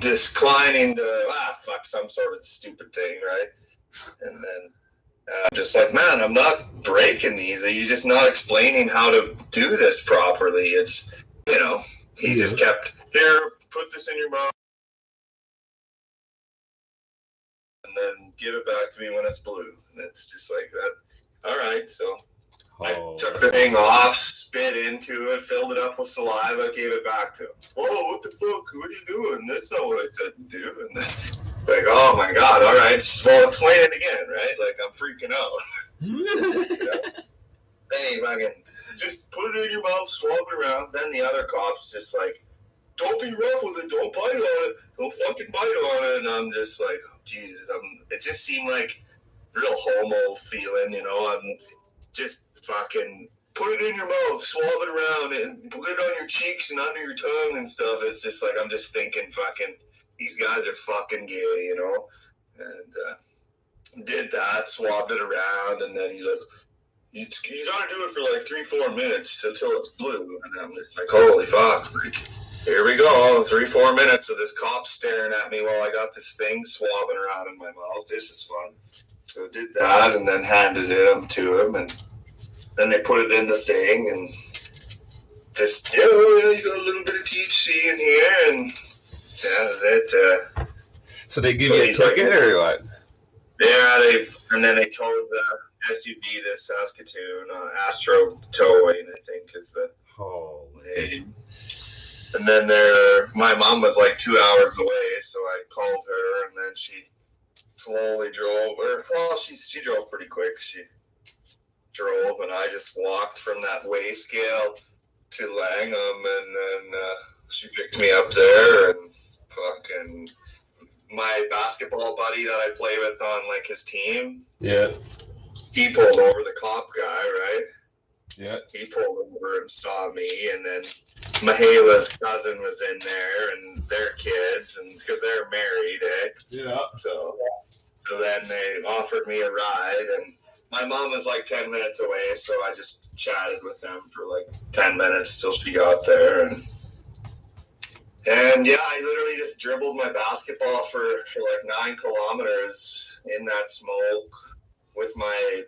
declining to some sort of stupid thing, right? And then I'm just like, man, I'm not breaking these. Are you just not explaining how to do this properly? It's, he just kept, here, put this in your mouth, and then give it back to me when it's blue. And it's just like that. All right, so I took the thing off, spit into it, filled it up with saliva, gave it back to him. Whoa, what the fuck? What are you doing? That's not what I said to do. And then, like, oh my god, all right, well, explain it again, right? Like, I'm freaking out. Hey, fucking, just put it in your mouth, swab it around. Then the other cop's just like, don't be rough with it, don't bite on it, don't fucking bite on it. And I'm just like, oh, Jesus, it just seemed like real homo feeling, I'm just fucking put it in your mouth, swab it around, and put it on your cheeks and under your tongue and stuff. It's just like, I'm just thinking fucking, these guys are fucking gay, and did that, swabbed it around, and then he's like, you gotta do it for like 3-4 minutes until it's blue. And I'm just like, holy fuck, like, here we go, 3-4 minutes of this cop staring at me while I got this thing swabbing around in my mouth. This is fun. So did that, and then handed it to him, and then they put it in the thing, and just, you got a little bit of THC in here, and that's it. So they give you a ticket, or what? Yeah, and then they towed the SUV to Saskatoon. Astro Towing, I think, is the name. And then my mom was like 2 hours away, so I called her, and then she slowly drove. Well, she drove pretty quick. She drove, and I just walked from that weigh scale to Langham, and then she picked me up there, and fucking my basketball buddy that I play with on like his team. Yeah. He pulled over the cop guy, right? Yeah. He pulled over and saw me, and then Mahala's cousin was in there, and their kids, and because they're married, eh? Yeah. So then they offered me a ride, and my mom was like 10 minutes away, so I just chatted with them for like 10 minutes till she got there, and yeah, I literally just dribbled my basketball for like 9 kilometers in that smoke with my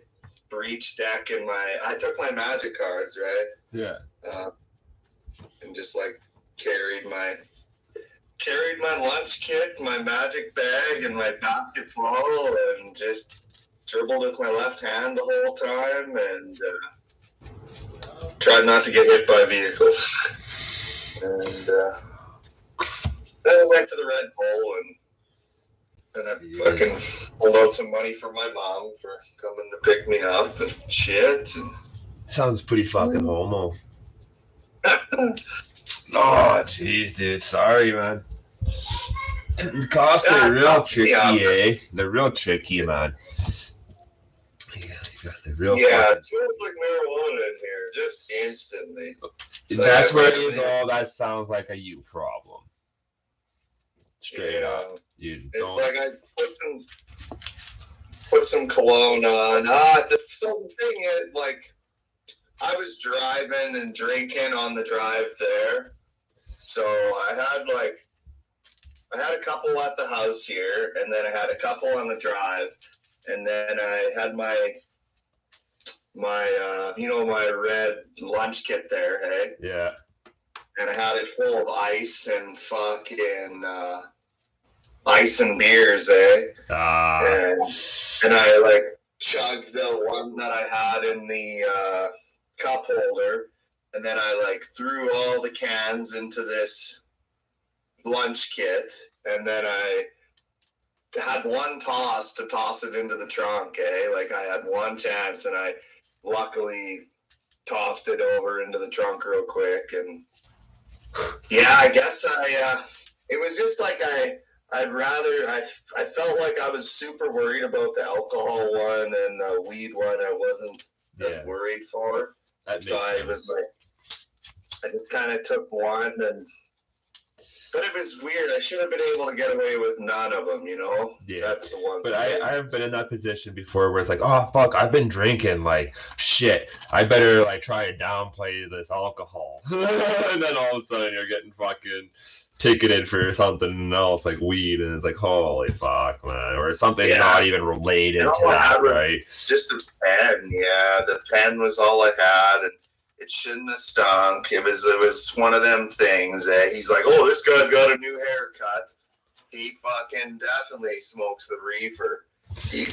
breach deck and I took my magic cards, right? Yeah. And just like carried my lunch kit, my magic bag, and my basketball, and just dribbled with my left hand the whole time, and tried not to get hit by vehicles. And then I went to the Red Bull, and I fucking pulled out some money from my mom for coming to pick me up and shit. And sounds pretty fucking homo. Oh, jeez, dude. Sorry, man. The cops are real tricky, eh? They're real tricky, man. They're real it smells like marijuana in here, just instantly. That's where you go. That sounds like a you problem. Straight up. It's like I put some cologne on. So the thing is, like, I was driving and drinking on the drive there. So I had a couple at the house here, and then I had a couple on the drive, and then I had my my red lunch kit there, hey? Yeah. And I had it full of ice and fucking ice and beers, eh? And I like chugged the one that I had in the cup holder, and then I like threw all the cans into this lunch kit, and then I had one toss to toss it into the trunk, eh? Like I had one chance, and I luckily tossed it over into the trunk real quick, and yeah, I guess it was just like I felt like I was super worried about the alcohol one, and the weed one I wasn't as worried for. So I was like, I just kind of took one, and But it was weird. I should have been able to get away with none of them, you know? Yeah. That's the one But thing. I have been in that position before where it's like, oh fuck, I've been drinking, like shit. I better like try to downplay this alcohol. And then all of a sudden you're getting fucking ticketed for something else like weed, and it's like, holy fuck, man. Or something not even related to that, right? Just the pen, the pen was all I had, and it shouldn't have stunk. It was one of them things. He's like, oh, this guy's got a new haircut. He fucking definitely smokes the reefer.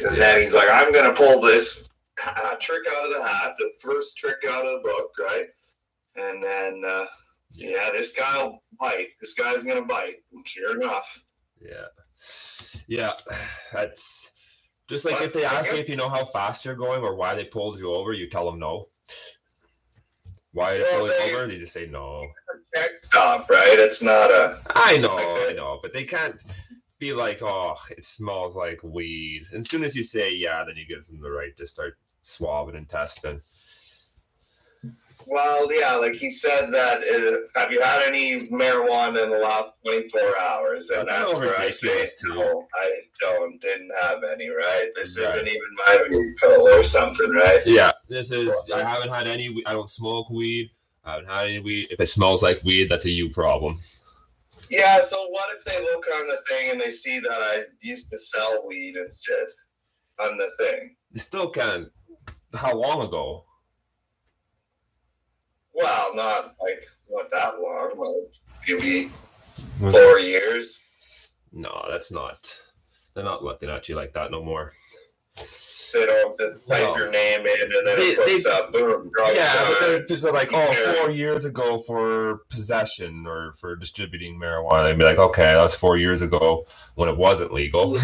And then he's like, I'm going to pull this trick out of the hat, the first trick out of the book, right? And then, this guy will bite. This guy's going to bite. And sure enough. Yeah. That's just like if they ask you if you know how fast you're going or why they pulled you over, you tell them no. Why did they pull you over? They just say no. Check stop, right? It's not a. I know, but they can't be like, oh, it smells like weed. And as soon as you say then you give them the right to start swabbing and testing. Well, like he said that, have you had any marijuana in the last 24 hours? And that's where I say, no, I didn't have any, right? This isn't even my weed pill or something, right? Yeah, I haven't had any, I don't smoke weed. I haven't had any weed. If it smells like weed, that's a you problem. Yeah, so what if they look on the thing and they see that I used to sell weed and shit on the thing? You still can. How long ago? Well, not that long. Well, maybe 4 years. No, that's not. They're not looking at you like that no more. They don't just type your name in and then it puts up, boom, drug but they're like, 4 years ago for possession or for distributing marijuana. They'd be like, okay, that's 4 years ago when it wasn't legal.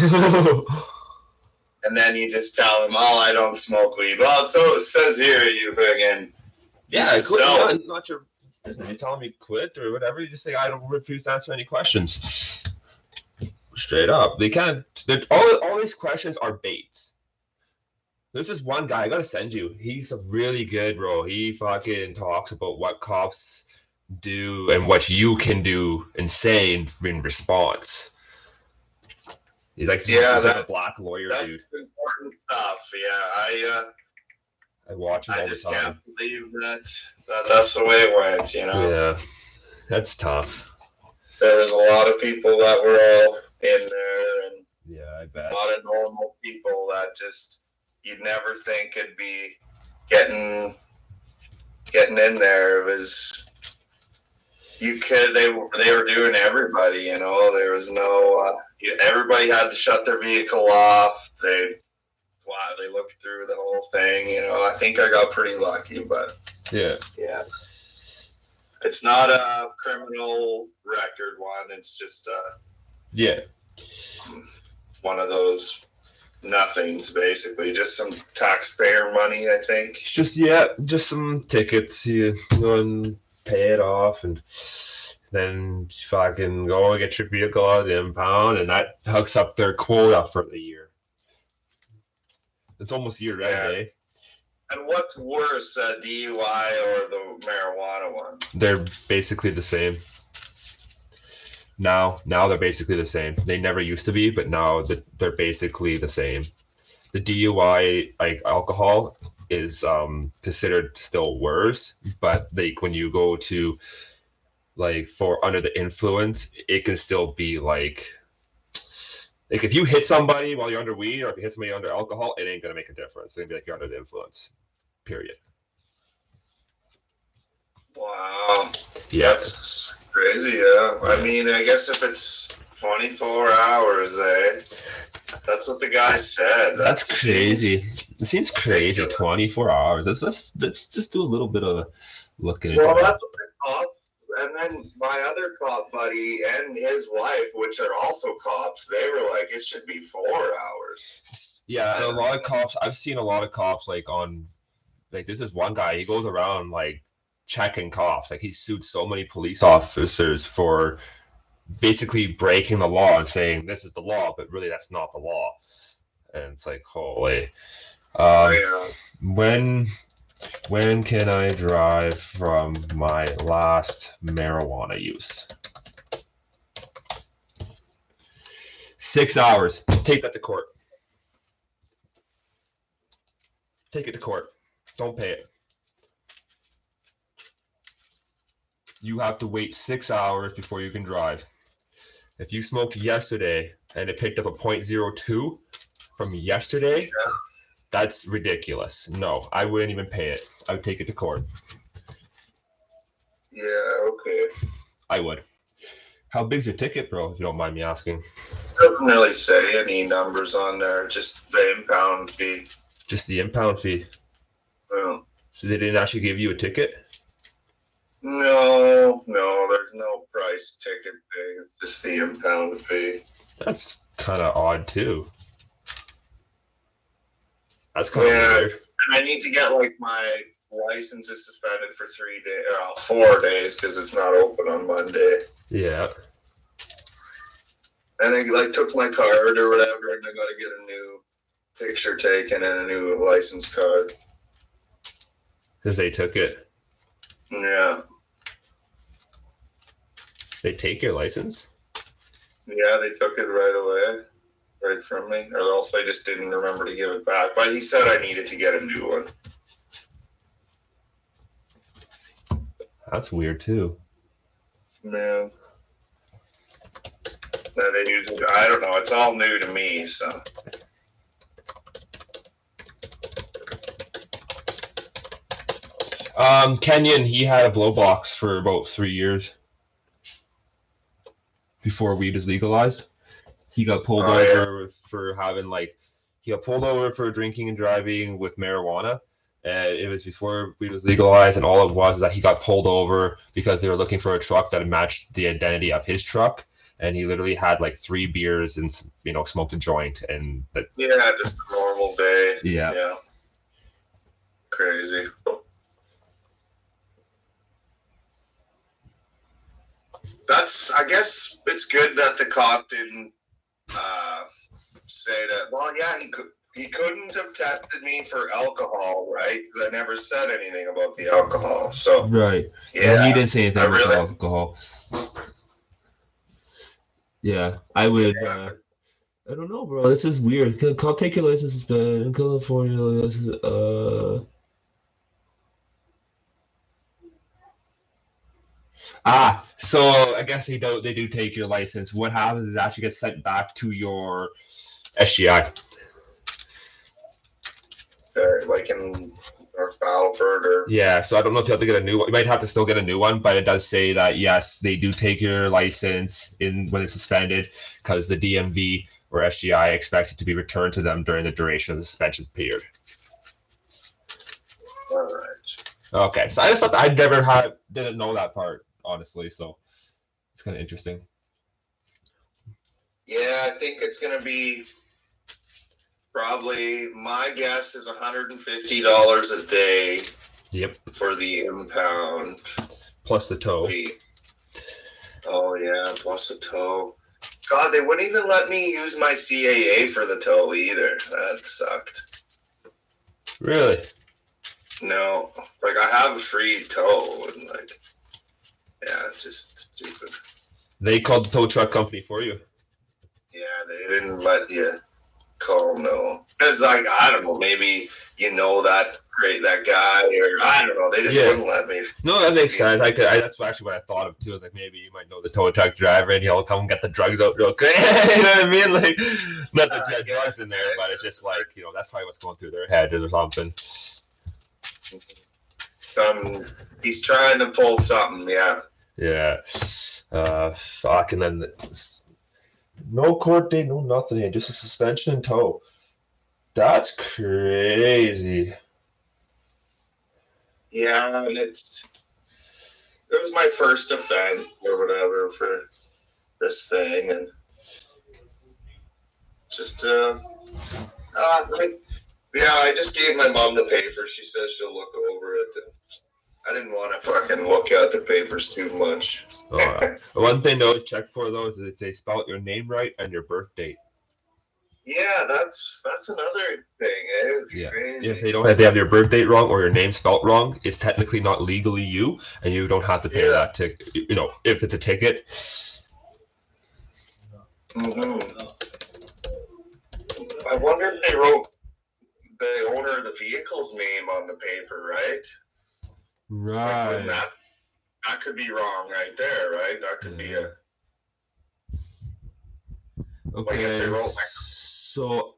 And then you just tell them, oh, I don't smoke weed. Well, so it says here you friggin'. Quit, not your business. You tell me quit or whatever. You just say, I don't refuse to answer any questions. Straight up. They can't. All these questions are baits. There's this one guy I gotta send you. He's a really good bro. He fucking talks about what cops do and what you can do and say in response. He's like, he's like a black lawyer dude. That's important stuff. Yeah, I watch him all the time. I just can't believe that's the way it went, you know? Yeah, that's tough. There was a lot of people that were all in there, and I bet. A lot of normal people that just you'd never think could be getting in there. It was they were doing everybody, you know. There was no everybody had to shut their vehicle off. They looked through the whole thing, you know. I think I got pretty lucky, but yeah, it's not a criminal record one. It's just one of those nothings, basically, just some taxpayer money, I think. Just some tickets. You go and pay it off, and then fucking go and get your vehicle out of the impound, and that hooks up their quota for the year. It's almost year end, eh? And what's worse, DUI or the marijuana one? They're basically the same. Now they're basically the same. They never used to be, but now they're basically the same. The DUI, like alcohol, is considered still worse, but like when you go to like for under the influence, it can still be like if you hit somebody while you're under weed or if you hit somebody under alcohol, it ain't gonna make a difference. It's gonna be like you're under the influence. Period. Wow. Yeah. That's crazy, yeah. I mean, I guess if it's 24 hours, that's what the guy said. That's crazy. It seems crazy. 24 hours. Let's just do a little bit of looking into that's what the cops, and then my other cop buddy and his wife, which are also cops, they were like, it should be 4 hours. Yeah, and a lot of cops, I've seen a lot of cops like there's this one guy, he goes around like checking cops. Like he sued so many police officers for basically breaking the law and saying this is the law, but really that's not the law. And it's like, holy. When can I drive from my last marijuana use? 6 hours. Take that to court. Take it to court. Don't pay it. You have to wait 6 hours before you can drive. If you smoked yesterday and it picked up a 0.02 from yesterday, that's ridiculous. No, I wouldn't even pay it. I would take it to court. Yeah, okay. I would. How big's your ticket, bro, if you don't mind me asking? Doesn't really say any numbers on there, just the impound fee. Just the impound fee? Yeah. So they didn't actually give you a ticket? No, there's no price ticket thing. It's just the impound fee. That's kind of odd, too. That's kind of weird. And I need to get, like, my license is suspended for 4 days because it's not open on Monday. Yeah. And I, like, took my card or whatever, and I got to get a new picture taken and a new license card. Because they took it? Yeah. They take your license? Yeah, they took it right away. Right from me, or else I just didn't remember to give it back. But he said I needed to get a new one. That's weird too. Man. No, they usually, I don't know. It's all new to me, so. Kenyon, he had a blow box for about 3 years before weed was legalized. He got pulled over for having he got pulled over for drinking and driving with marijuana. And it was before weed was legalized, and all it was is that he got pulled over because they were looking for a truck that matched the identity of his truck. And he literally had 3 beers and, smoked a joint. And yeah, just a normal day. Yeah. Crazy. I guess it's good that the cop didn't say that. Well, yeah, he couldn't have tested me for alcohol, right? Because I never said anything about the alcohol. So right. Yeah. Well, he didn't say anything about alcohol. Yeah, I would. I don't know, bro. This is weird. I'll take your license in California. So I guess they do take your license. What happens is it actually gets sent back to your SGI. Like in North Battleford or... Yeah, so I don't know if you have to get a new one. You might have to still get a new one, but it does say that, yes, they do take your license when it's suspended because the DMV or SGI expects it to be returned to them during the duration of the suspension period. All right. Okay, so I just thought didn't know that part, honestly, so it's kind of interesting. Yeah, I think it's going to be probably, my guess is $150 a day. Yep. For the impound. Plus the tow. Fee. Oh, yeah, plus the tow. God, they wouldn't even let me use my CAA for the tow either. That sucked. Really? No. I have a free tow, and yeah, it's just stupid. They called the tow truck company for you? Yeah, they didn't let you call, no. Because, I don't know, maybe that guy, or I don't know, they just wouldn't let me. No, that makes sense. That's actually what I thought of, too. I was maybe you might know the tow truck driver, and he'll come get the drugs out real quick. You know what I mean? Not that you had drugs in there, but it's just that's probably what's going through their head or something. He's trying to pull something, yeah. Yeah. Fuck, and then no court date, no nothing, just a suspension and tow. That's crazy. Yeah, and it was my first offense or whatever for this thing, and just I just gave my mom the papers. She says she'll look over it, and I didn't want to fucking look at the papers too much. One thing to check for though is that they spell your name right and your birth date. Yeah, that's another thing. Yeah. Crazy. If they have your birth date wrong or your name spelt wrong, it's technically not legally you, and you don't have to pay that ticket. If it's a ticket. Mm-hmm. wonder if they wrote the owner of the vehicle's name on the paper, right? Right. Like, that could be wrong right there, right? That could be a... Okay, like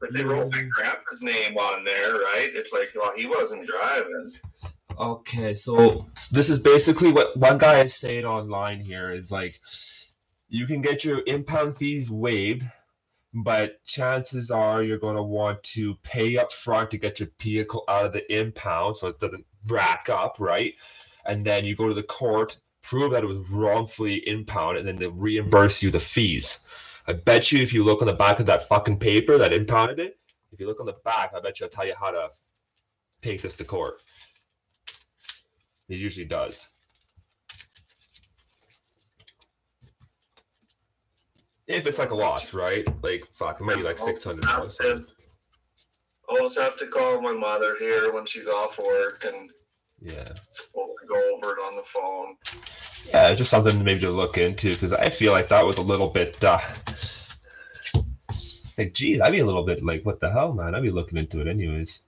if they wrote my grandpa's name on there, right? It's like, well, he wasn't driving. Okay, so this is basically what one guy is saying online here is like, you can get your impound fees waived, but chances are you're going to want to pay up front to get your vehicle out of the impound so it doesn't rack up, right? And then you go to the court, prove that it was wrongfully impounded, and then they reimburse you the fees. I bet you if you look on the back of that fucking paper that impounded it, if you look on the back, I bet you I'll tell you how to take this to court. It usually does. If it's like a loss, right? Like, fuck, it might be like $600. I'll just have to call my mother here when she's off work, and we'll go over it on the phone. Yeah, just something maybe to look into, because I feel like that was a little bit, like, geez, I'd be a little bit like, what the hell, man? I'd be looking into it anyways.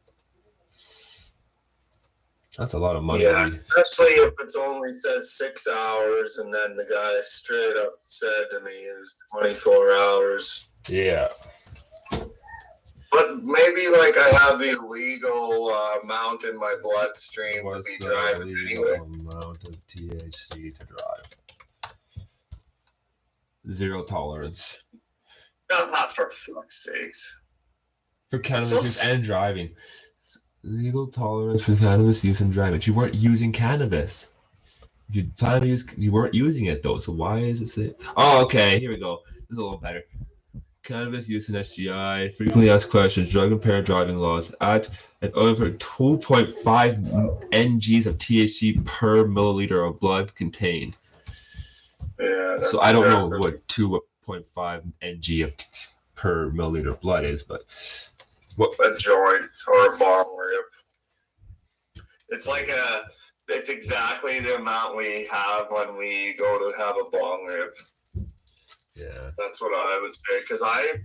That's a lot of money. Yeah, especially if it's only says 6 hours, and then the guy straight up said to me it was 24 hours. Yeah. But maybe like I have the illegal amount in my bloodstream to be driving anyway. Amount of THC to drive. 0 tolerance. Not for fuck's sakes. For cannabis use and driving. Legal tolerance for cannabis use and driving. But you weren't using cannabis. If you plan to use, you weren't using it though. So why is it say? Oh, okay. Here we go. This is a little better. Cannabis use in SGI. Frequently asked questions. Drug impaired driving laws. At and over 2.5 NGs of THC per milliliter of blood contained. Yeah. So I don't know what 2.5 NG of per milliliter of blood is, but. What? A joint or a bong rip. It's like it's exactly the amount we have when we go to have a bong rip. Yeah. That's what I would say, because I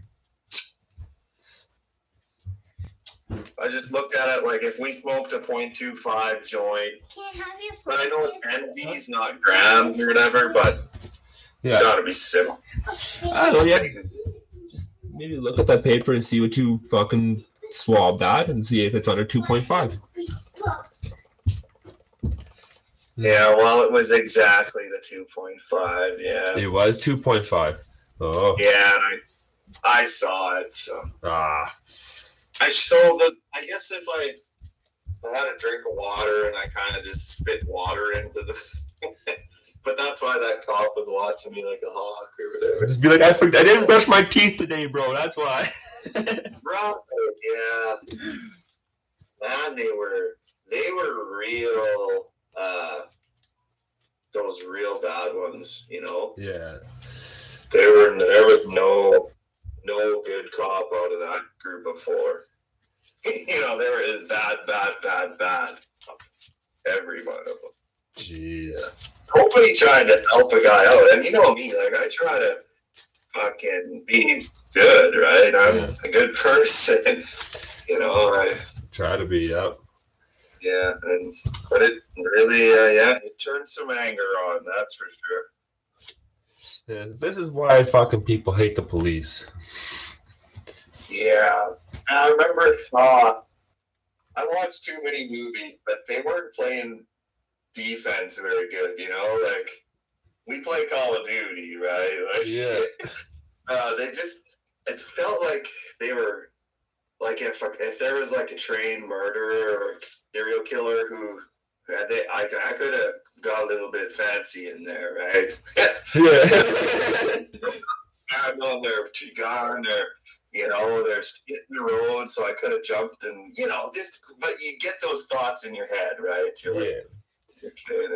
just looked at it like if we smoked a 0.25 joint, but I know NV's not grams or whatever, but it's gotta be similar. I don't know, yeah. Just maybe look at that paper and see what you fucking swab that and see if it's under 2.5. Yeah, well, it was exactly the 2.5, yeah. It was 2.5. Oh. Yeah, and I saw it, so. I guess if I had a drink of water and I kind of just spit water into the... But that's why that cop was watching me like a hawk or whatever. Just be like, I didn't brush my teeth today, bro. That's why. Bro, yeah. Man, they were real, those real bad ones, you know? Yeah. There was no good cop out of that group of 4. You know, there is bad. Every one of them. Jeez. Yeah. Nobody trying to help a guy out. And you know me, like, I try to fucking be good, right? I'm a good person. You know, I try to be, yep. Yeah, but it really, it turned some anger on, that's for sure. Yeah, this is why fucking people hate the police. Yeah. I remember, I watched too many movies, but they weren't playing defense very good, you know? Like, we play Call of Duty, right? Like, yeah. It felt like they were, like, if there was, like, a trained murderer or serial killer who, I could have got a little bit fancy in there, right? Yeah. I'm on their cigar and they're hitting the road, so I could have jumped and, but you get those thoughts in your head, right? You're like, okay,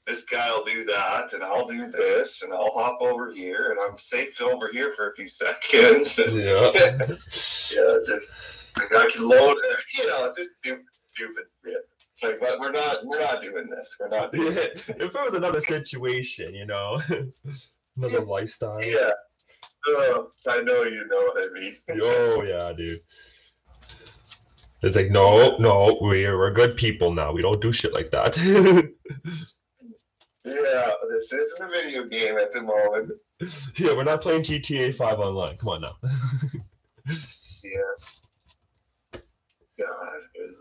this guy will do that, and I'll do this, and I'll hop over here, and I'm safe over here for a few seconds. Yeah. Just, like, I can load it, just stupid shit. It's like, but we're not doing this. We're not doing it. If it was another situation, another lifestyle. Yeah. I know you know what I mean. Oh yeah, dude. It's like no, we're good people now. We don't do shit like that. Yeah, this isn't a video game at the moment. Yeah, we're not playing GTA 5 online. Come on now. Yeah. God, is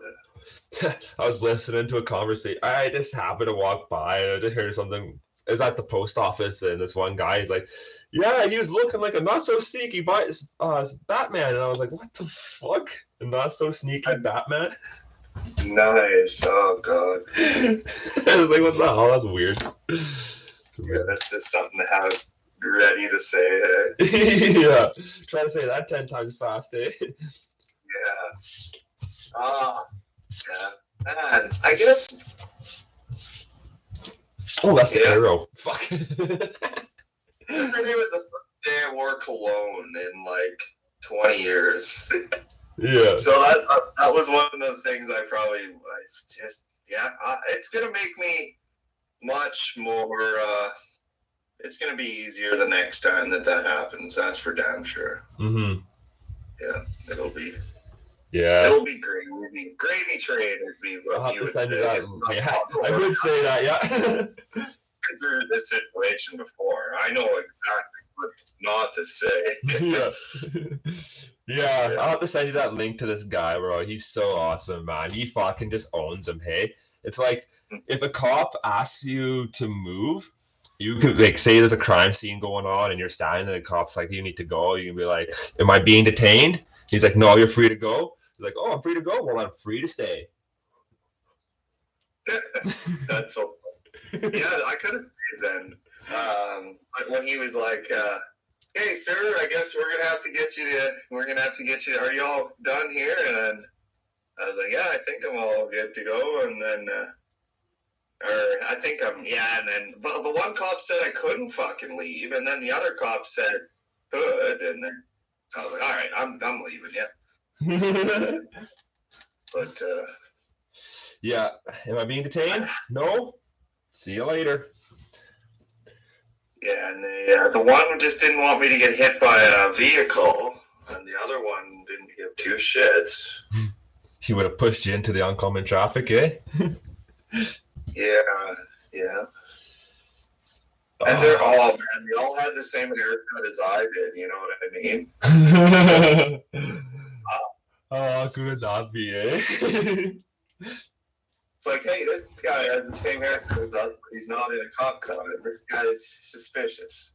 it? I was listening to a conversation. I just happened to walk by and I just heard something. I was at the post office and this one guy is like, "Yeah, he was looking like a not so sneaky Batman," and I was like, "What the fuck? A not so sneaky Batman?" Nice. Oh God. I was like, "What the hell? That's weird." Yeah, that's just something to have ready to say. Yeah, try to say that 10 times fast, eh? Yeah. Yeah. Man, I guess. Oh, that's the arrow. Fuck. Yesterday was the first day I wore cologne in like 20 years. Yeah. So that was one of the things I probably it's gonna make me much more. It's gonna be easier the next time that happens. That's for damn sure. Mm-hmm. Yeah, it'll be. Yeah. It'll be gravy train would be what you would say. Yeah, I would say that. Yeah. I've been through this situation before. I know exactly what not to say. Yeah. I'll have to send you that link to this guy, bro. He's so awesome, man. He fucking just owns him. Hey, it's like if a cop asks you to move, you can like say there's a crime scene going on and you're standing there, the cop's like, "You need to go." You can be like, "Am I being detained?" He's like, "No, you're free to go." He's like, "Oh, I'm free to go. Well, I'm free to stay." That's so funny. Yeah, I could have said then. When he was like, "Hey, sir, I guess we're gonna have to get you. Are you all done here?" And then I was like, "Yeah, I think I'm all good to go." And then, or I think I'm, yeah. And then, but the one cop said I couldn't fucking leave, and then the other cop said could, and then I was like, "All right, I'm leaving, yeah." But yeah, am I being detained? No. See you later. Yeah, and the one just didn't want me to get hit by a vehicle, and the other one didn't give two shits. He would have pushed you into the oncoming traffic, eh? Yeah. And they're all, man, they all had the same haircut as I did, you know what I mean? How could it not be, eh? It's like, hey, this guy has the same haircut as us, but he's not in a cop car. This guy's suspicious.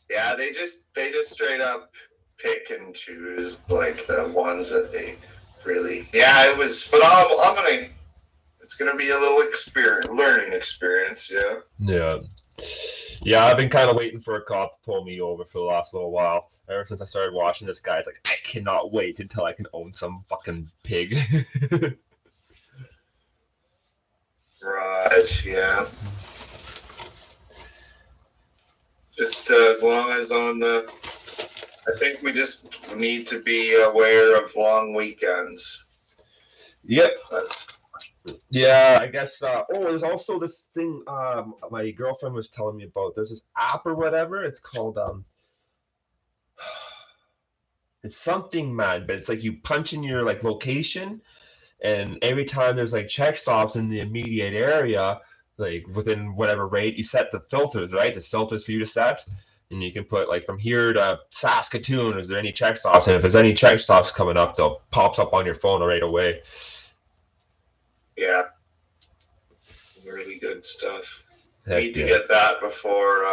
Yeah, they just straight up pick and choose like the ones that they really. Yeah, it was, but I'm gonna. It's gonna be a little learning experience. Yeah. Yeah, I've been kind of waiting for a cop to pull me over for the last little while. Ever since I started watching this guy, it's like I cannot wait until I can own some fucking pig. Right. Yeah. Just as long as I think we just need to be aware of long weekends. Yep. Yeah, I guess. There's also this thing my girlfriend was telling me about. There's this app or whatever. It's called it's something, man, but it's like you punch in your like location, and every time there's like check stops in the immediate area, like within whatever rate, you set the filters, right? There's filters for you to set, and you can put like from here to Saskatoon, is there any check stops? And if there's any check stops coming up, they'll pops up on your phone right away. Yeah. Really good stuff. Need to get that before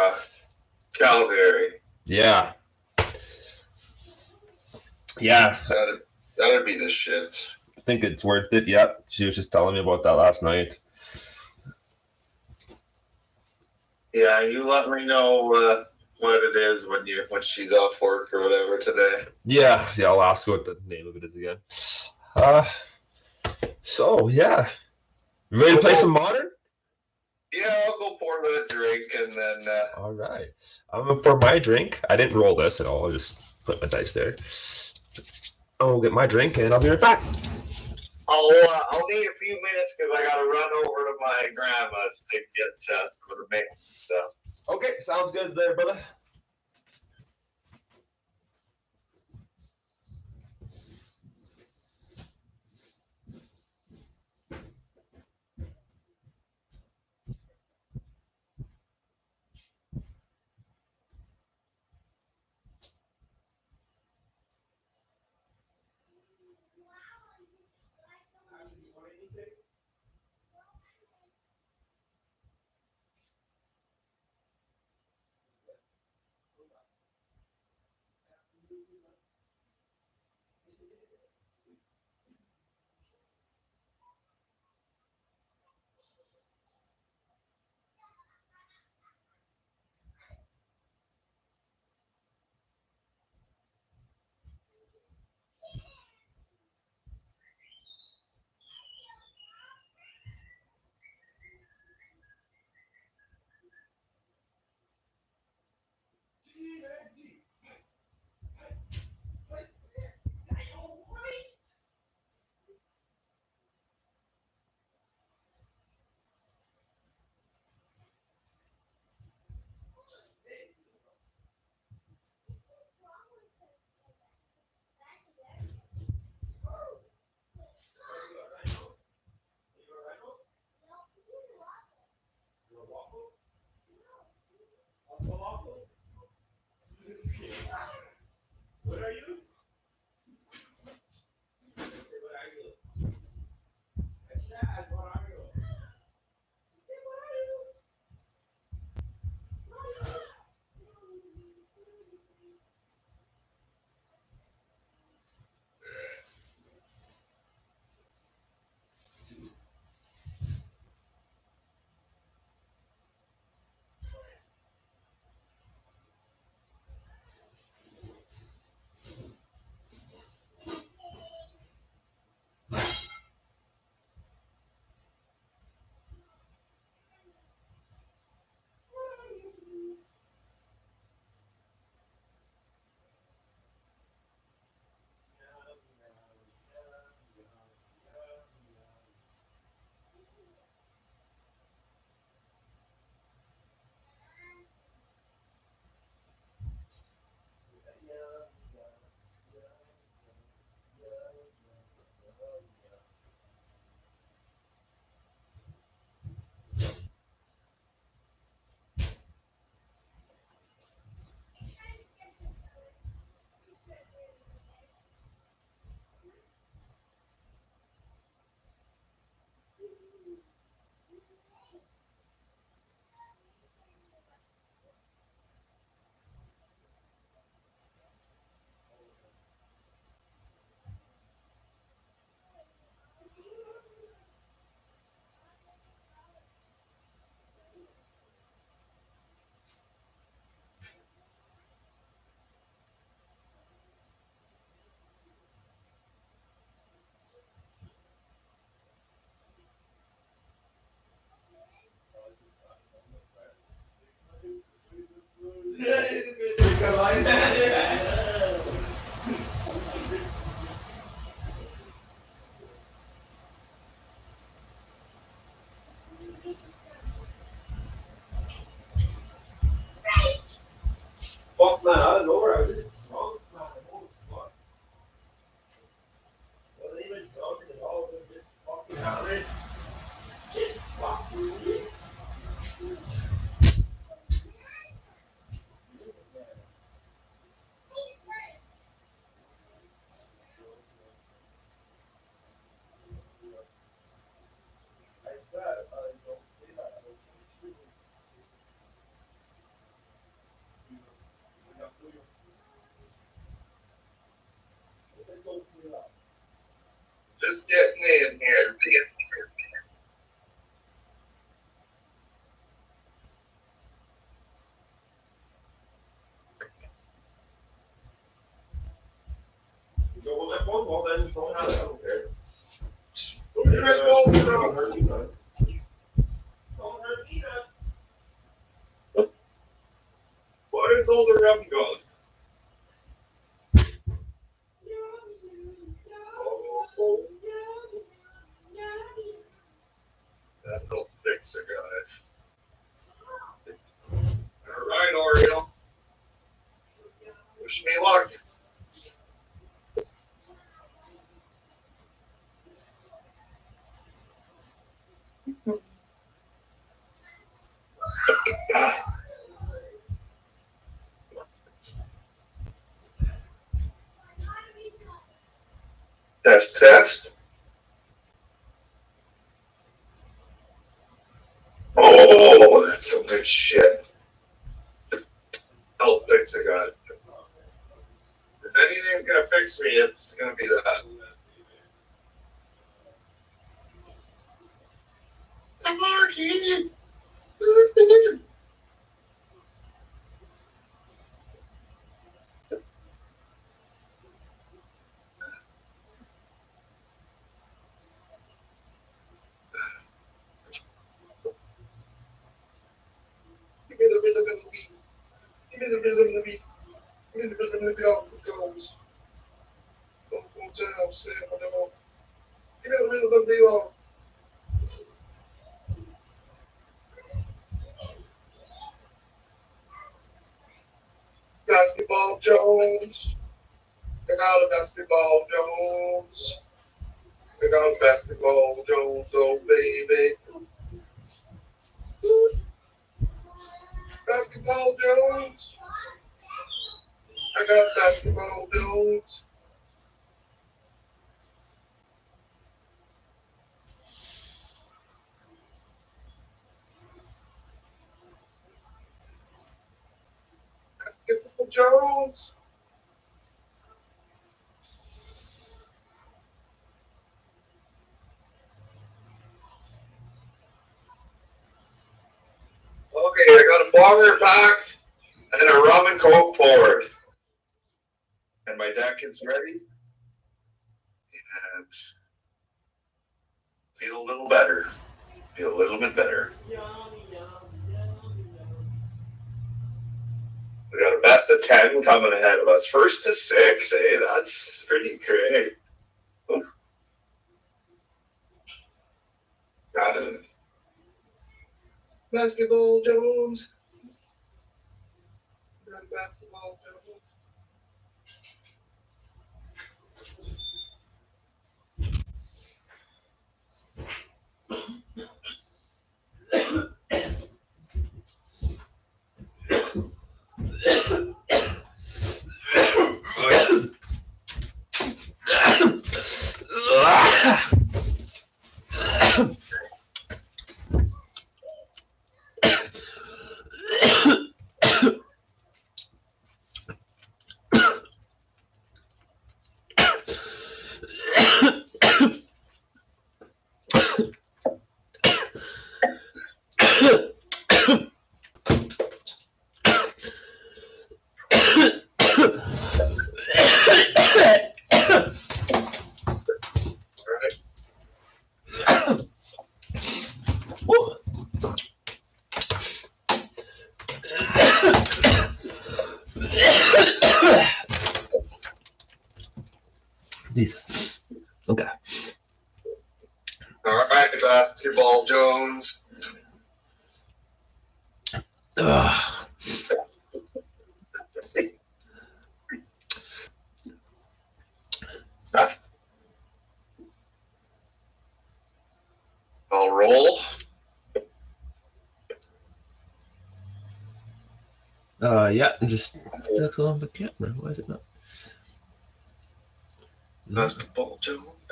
Calgary. Yeah. Yeah. That'd be the shit. I think it's worth it. Yeah. She was just telling me about that last night. Yeah, you let me know what it is when she's off work or whatever today. Yeah, I'll ask what the name of it is again. So yeah. You ready to play some Modern? Yeah, I'll go pour the drink and then. All right, I'm gonna pour my drink. I didn't roll this at all. I just put my dice there. I'll get my drink and I'll be right back. I'll need a few minutes because I gotta run over to my grandma's to get some of the mail stuff. Okay, sounds good there, brother. What are you? Fuck man, I don't know where I was drunk, man. Holy fuck. Wasn't even drunk at all, it was just fucking hammered. Just fucking. I said, don't say that. I don't say it. Don't say that. Just getting in here. Go with my phone, well then don't have it, I don't care. Who's your phone Don't from? hurt me, man. Don't hurt me, man. Where is all the rum gone? Oh, that'll fix a guy. night, Oreo. Wish me luck. Test, test. Oh, that's some good shit. Oh, thanks, I got it. If anything's gonna fix me, it's gonna be that. Come on, Keith. Give me the rhythm of the beat. Give me the rhythm of the beat. Give me the rhythm of the beat off the goes. Don't go down, say whatever. Give me the rhythm of the beat off. Basketball Jones. I got a basketball Jones. I got a basketball Jones, oh baby. Basketball Jones. I got basketball Jones. Basketball Jones. Okay, I got a bonger packed and a rum and coke poured. And my deck is ready. And feel a little better. Feel a little bit better. We got a best of 10 coming ahead of us. First to 6, eh? That's pretty great. Got it. Basketball Jones. Got basketball Jones. These. Okay. All right, basketball Jones. Ugh. I'll roll. Yeah, and just stuck on the camera. Why is it not? Basketball Jones.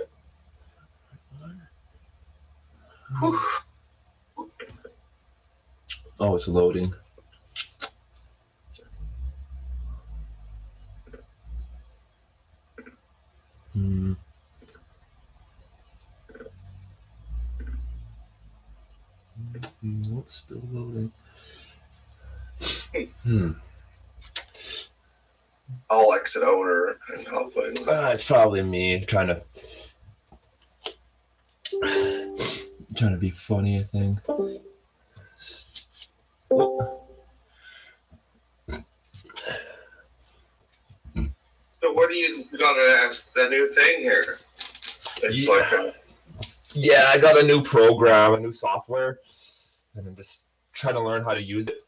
Oh, it's loading. What's still loading? I'll exit out and I'll play. It's probably me trying to be funny, I think. So what do you gotta ask the new thing here? It's like a... Yeah, I got a new program, a new software, and I'm just trying to learn how to use it.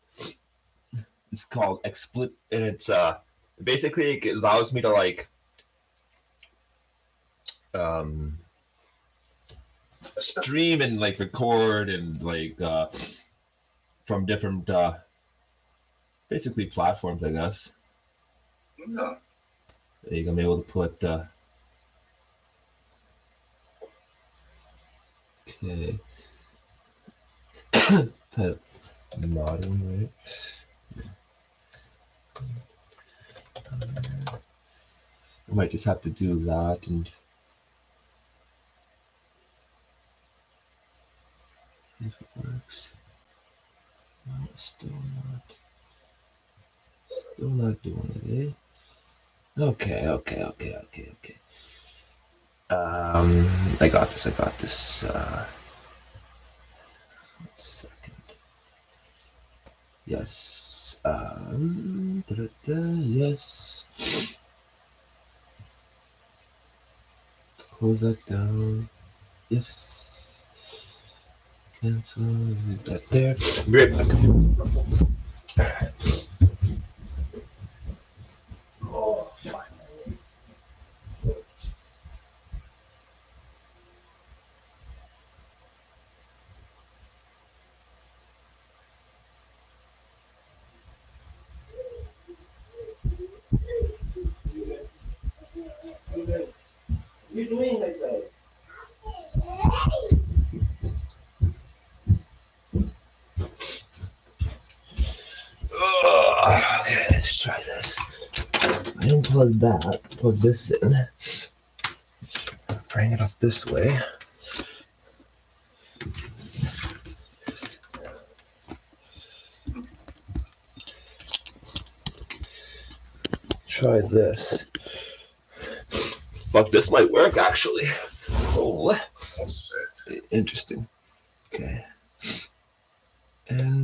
It's called XSplit, and it's basically it allows me to like stream and like record and like from different basically platforms, I guess. Yeah. There you go. I'm able to put okay. Type modding, right? I might just have to do that and if it works. No, still not doing it, eh? Okay. I got this. 1 second. Yes. Yes. Close that down. Yes. Cancel. Leave that there. Be right back. Oh, fuck. What are you doing, I say? Okay, let's try this. I unplugged that. Plug this in. Bring it up this way. Try this. Fuck, this might work actually. Oh, That's it. interesting. Okay. And